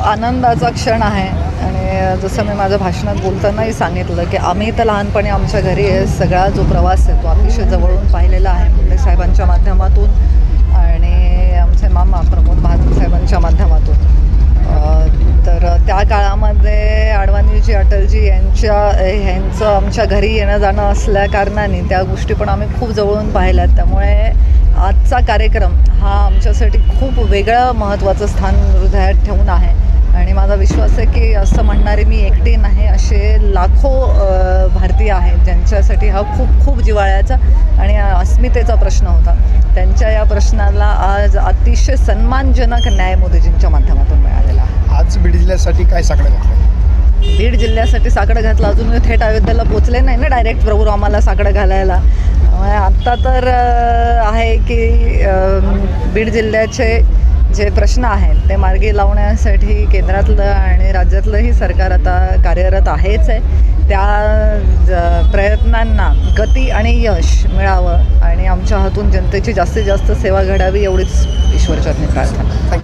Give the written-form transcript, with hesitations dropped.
आनंदाचा क्षण आहे आणि जसं मी माझ्या भाषणात बोलतानाही सांगितलं की आम्ही तर लहानपणी आमच्या घरी सगळा जो प्रवास आहे तो अतिशय जवळून पाहिलेला आहे मुंडे साहेबांच्या माध्यमातून आणि आमचे मामा प्रमोद महाजन साहेबांच्या माध्यमातून. तर त्या काळामध्ये अडवाणीजी अटलजी ह्यांचं आमच्या घरी येणं जाणं असल्या कारणाने त्या गोष्टी पण आम्ही खूप जवळून पाहिल्यात. त्यामुळे आजचा कार्यक्रम हा आमच्यासाठी खूप वेगळं महत्त्वाचं स्थान हृदयात ठेवून आहे आणि माझा विश्वास आहे की असं म्हणणारे मी एकटी नाही, असे लाखो भारतीय आहेत ज्यांच्यासाठी हा खूप खूप जिव्हाळ्याचा आणि अस्मितेचा प्रश्न होता. त्यांच्या या प्रश्नाला आज अतिशय सन्मानजनक न्याय मोदीजींच्या माध्यमातून मिळालेला आहे. आज बीड जिल्ह्यासाठी काय साकडं घातलं? बीड जिल्ह्यासाठी साकडं घातलं. अजून मी थेट अयोध्येला पोचले नाही ना डायरेक्ट प्रभू रामाला साकडं घालायला. आत्ता तर आहे की बीड जिल्ह्याचे जे प्रश्न आहेत ते मार्गी लावण्यासाठी केंद्रातलं आणि राज्यातलंही सरकार आता कार्यरत आहेच आहे. त्या प्रयत्नांना गती आणि यश मिळावं आणि आमच्या हातून जनतेची जास्तीत जास्त सेवा घडावी एवढीच ईश्वरचरणी प्रार्थना.